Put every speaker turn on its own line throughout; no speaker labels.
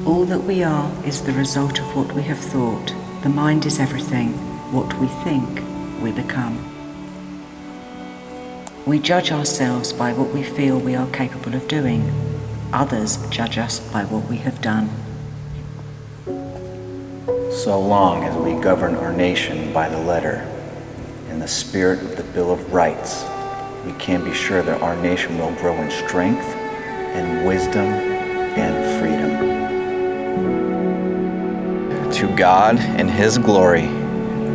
All that we are is the result of what we have thought. The mind is everything. What we think, we become. We judge ourselves by what we feel we are capable of doing. Others judge us by what we have done.
So long as we govern our nation by the letter, in the spirit of the Bill of Rights, we can be sure that our nation will grow in strength and wisdom and freedom. To God in His glory,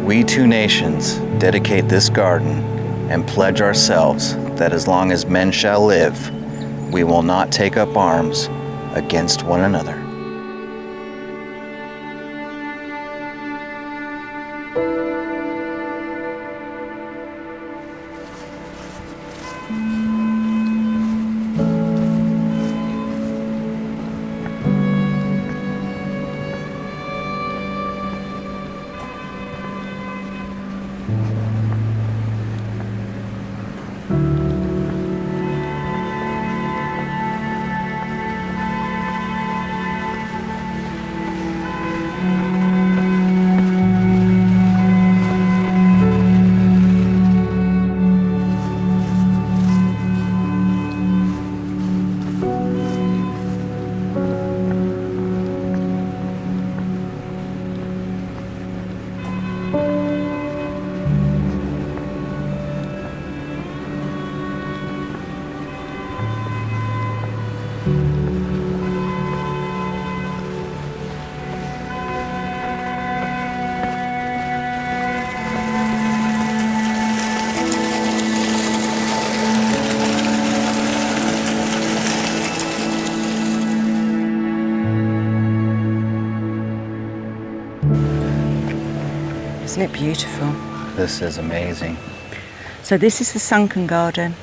we two nations dedicate this garden and pledge ourselves that as long as men shall live, we will not take up arms against one another.
Isn't it beautiful?
This is amazing.
So this is the sunken garden.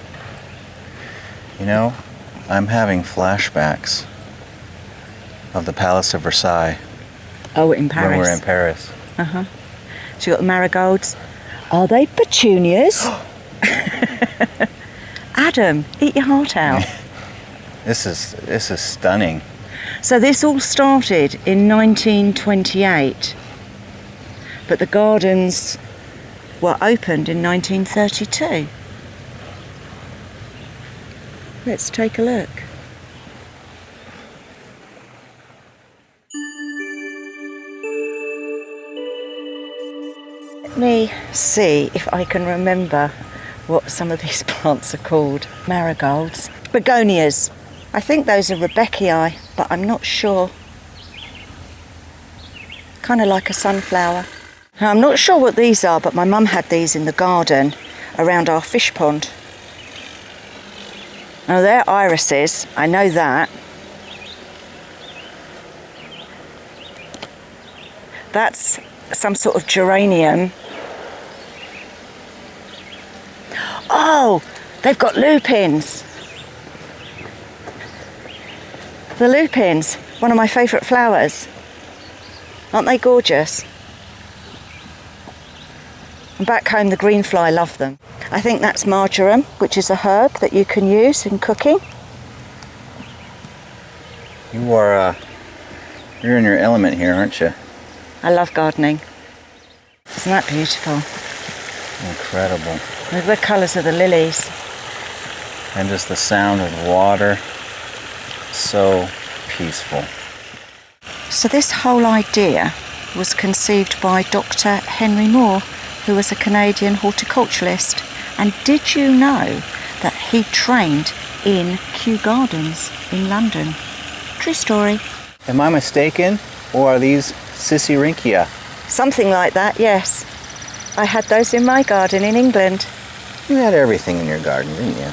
You know, I'm having flashbacks of the Palace of Versailles.
Oh, in Paris.
When we were in Paris.
Uh-huh. So you got the marigolds. Are they petunias? Adam, eat your heart out.
This is stunning.
So this all started in 1928, but the gardens were opened in 1932. Let's take a look. Let me see if I can remember what some of these plants are called. Marigolds. Begonias. I think those are Rebeccae, but I'm not sure. Kind of like a sunflower. Now, I'm not sure what these are, but my mum had these in the garden around our fish pond. Now they're irises, I know that. That's some sort of geranium. Oh, they've got lupins. The lupins, one of my favourite flowers. Aren't they gorgeous? And back home the greenfly love them. I think that's marjoram, which is a herb that you can use in cooking.
You're in your element here, aren't you?
I love gardening. Isn't that beautiful?
Incredible.
Look at the colours of the lilies.
And just the sound of water. So peaceful.
So this whole idea was conceived by Dr. Henry Moore, who was a Canadian horticulturist. And did you know that he trained in Kew Gardens in London? True story.
Am I mistaken? Or are these Sisyrinchia?
Something like that, yes. I had those in my garden in England.
You had everything in your garden, didn't you?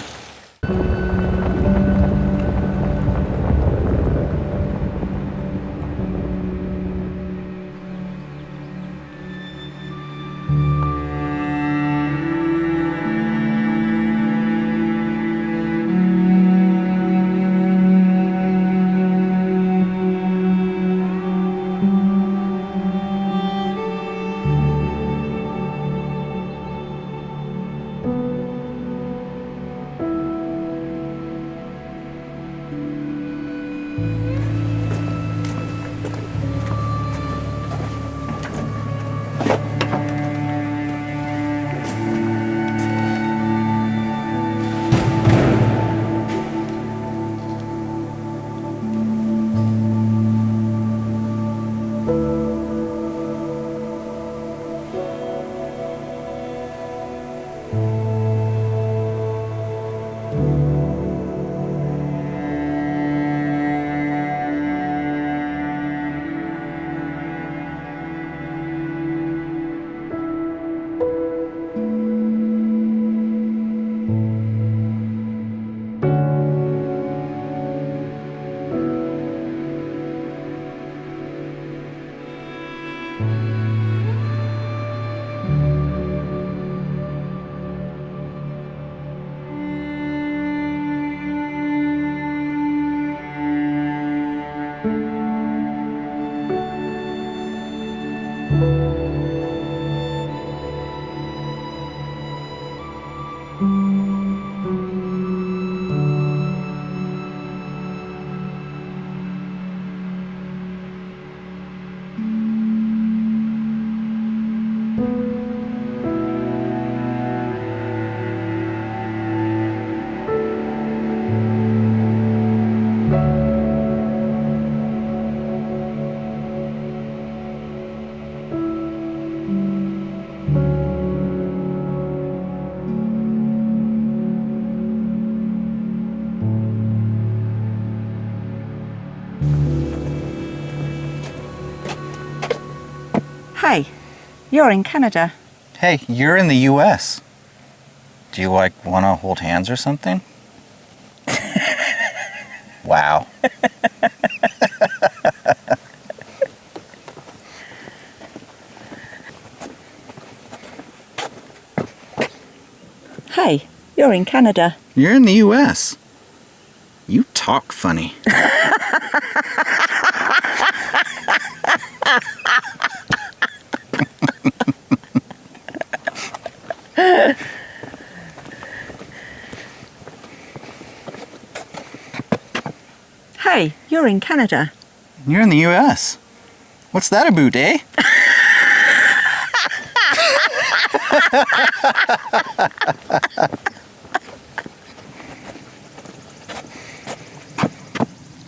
Hey, you're in Canada.
Hey, you're in the US. Do you want to hold hands or something? Wow.
Hey, you're in Canada.
You're in the US. You talk funny.
Hey, you're in Canada.
You're in the US. What's that about, eh?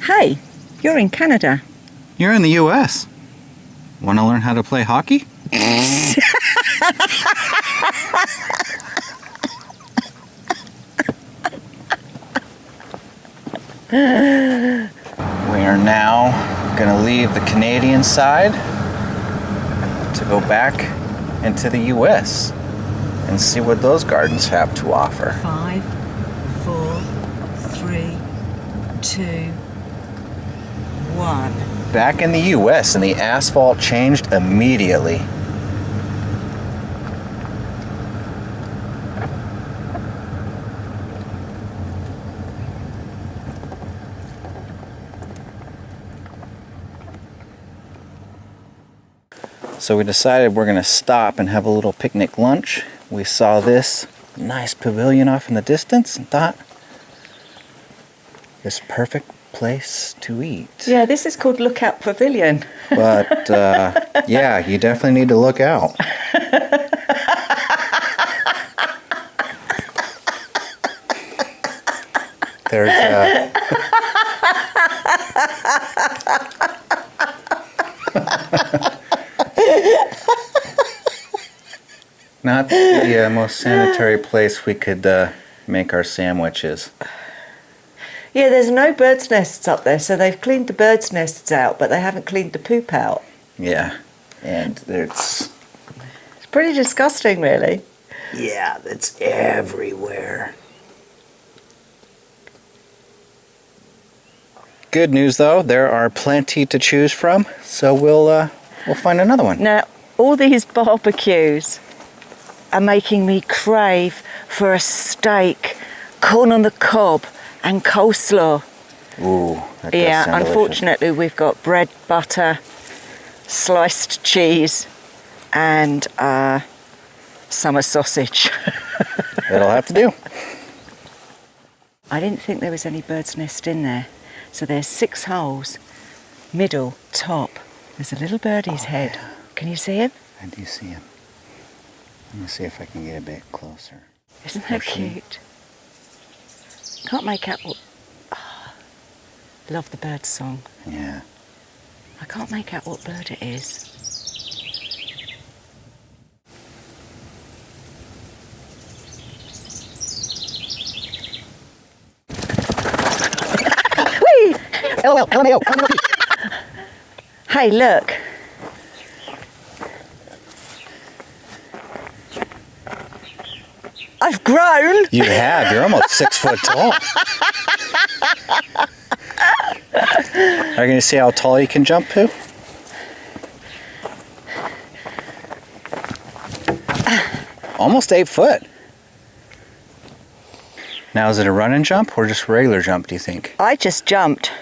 Hey, you're in Canada.
You're in the US. Want to learn how to play hockey? We are now going to leave the Canadian side to go back into the US and see what those gardens have to offer.
5, 4, 3, 2, 1.
Back in the US, and the asphalt changed immediately. So we decided we're going to stop and have a little picnic lunch. We saw this nice pavilion off in the distance and thought, this perfect place to eat.
Yeah, this is called Lookout Pavilion.
But yeah, you definitely need to look out. There's not the most sanitary place we could make our sandwiches.
Yeah, there's no bird's nests up there, so they've cleaned the bird's nests out, but they haven't cleaned the poop out.
Yeah, and it's
pretty disgusting, really.
Yeah, that's everywhere. Good news though, there are plenty to choose from, so we'll find another one.
Now, all these barbecues are making me crave for a steak, corn on the cob, and coleslaw.
Ooh, that does
yeah,
sound
unfortunately
delicious.
we've got bread, butter, sliced cheese, and summer sausage.
It'll have to do.
I didn't think there was any bird's nest in there. So there's 6 holes, middle, top. There's a little birdie's head.
Yeah.
Can you see him?
I do see him. Let me see if I can get a bit closer.
Isn't that cute? Can't make out what... Oh, love the bird song.
Yeah.
I can't make out what bird it is. Whee! LMAO. Hey, look. I've grown.
You have. You're almost 6 foot tall. Are you going to see how tall you can jump to? Almost 8 foot. Now, is it a run and jump or just regular jump, do you think?
I just jumped.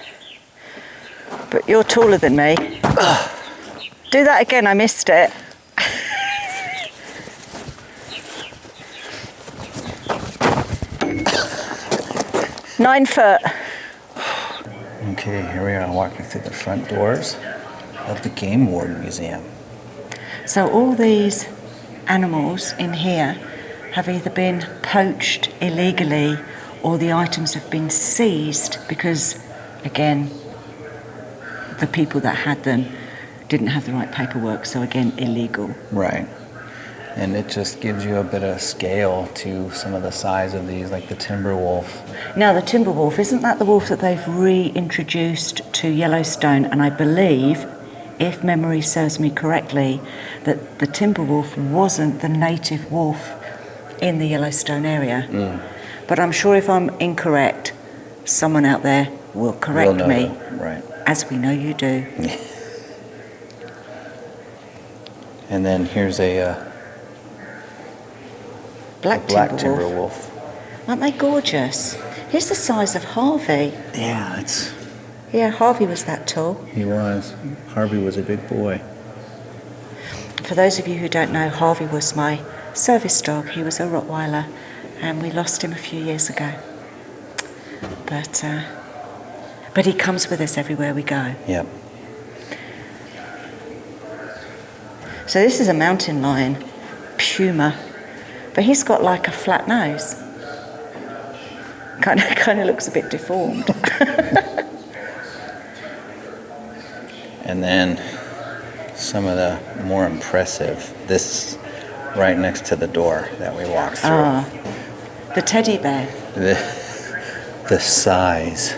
But you're taller than me. Do that again, I missed it. Nine foot.
Okay, here we are walking through the front doors of the Game Warden Museum.
So all these animals in here have either been poached illegally or the items have been seized because, again, the people that had them didn't have the right paperwork, so again, illegal.
Right. And it just gives you a bit of scale to some of the size of these, like the timber wolf.
Now, the timber wolf, isn't that the wolf that they've reintroduced to Yellowstone? And I believe if memory serves me correctly, that the timber wolf wasn't the native wolf in the Yellowstone area. But I'm sure if I'm incorrect, someone out there will correct me,
right?
as we know you do.
And then here's a
Black timber wolf. Aren't they gorgeous? Here's the size of Harvey.
Yeah, it's...
Yeah, Harvey was that tall.
He was. Harvey was a big boy.
For those of you who don't know, Harvey was my service dog. He was a Rottweiler, and we lost him a few years ago. But he comes with us everywhere we go.
Yep.
So this is a mountain lion, Puma, but he's got like a flat nose. Kind of looks a bit deformed.
And then some of the more impressive, this right next to the door that we walked through.
The teddy bear.
The size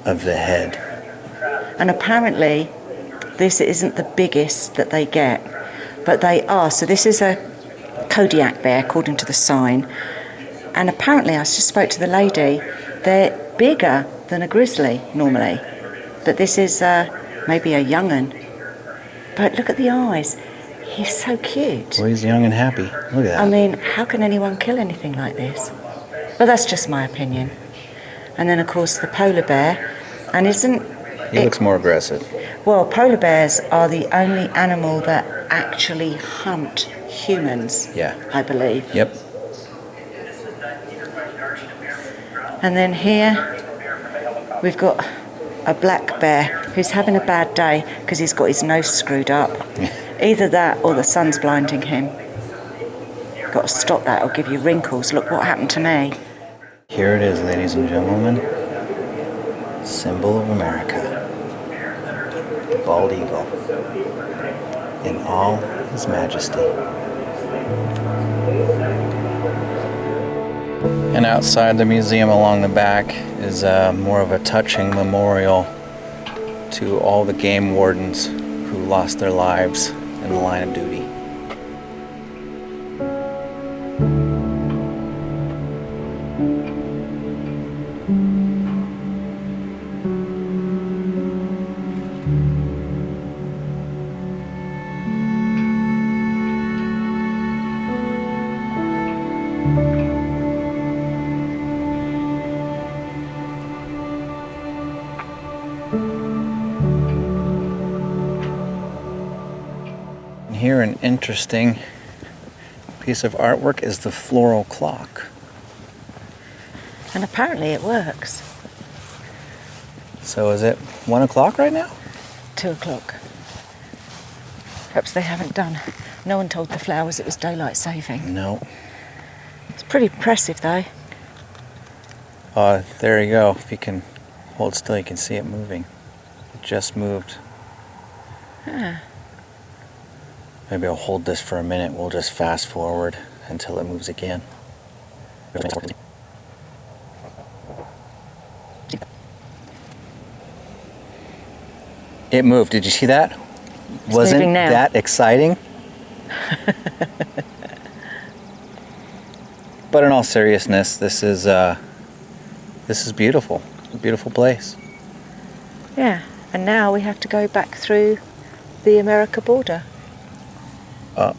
of the head.
And apparently this isn't the biggest that they get, but they are. So this is a Kodiak bear according to the sign. And apparently, I just spoke to the lady, they're bigger than a grizzly normally. But this is maybe a young'un. But look at the eyes. He's so cute.
Well, he's young and happy. Look at that.
I mean, how can anyone kill anything like this? But that's just my opinion. And then, of course, the polar bear. And
He looks more aggressive.
Well, polar bears are the only animal that actually hunt humans,
Yeah.
I believe.
Yep.
And then here we've got a black bear who's having a bad day because he's got his nose screwed up. Either that or the sun's blinding him. Got to stop that, it'll give you wrinkles. Look what happened to me.
Here it is, ladies and gentlemen. Symbol of America. The bald eagle. In all his majesty. And outside the museum along the back is more of a touching memorial to all the game wardens who lost their lives in the line of duty. Here, an interesting piece of artwork is the floral clock.
And apparently it works.
So is it 1 o'clock right now?
2 o'clock. Perhaps they haven't done. No one told the flowers it was daylight saving.
No.
It's pretty impressive though.
There you go. If you can hold still, you can see it moving. It just moved.
Ah.
Maybe I'll hold this for a minute. We'll just fast forward until it moves again. It moved. Did you see that?
It's
Wasn't
moving now.
that exciting? But in all seriousness, this is beautiful. A beautiful place.
Yeah, and now we have to go back through the America border.
Oh.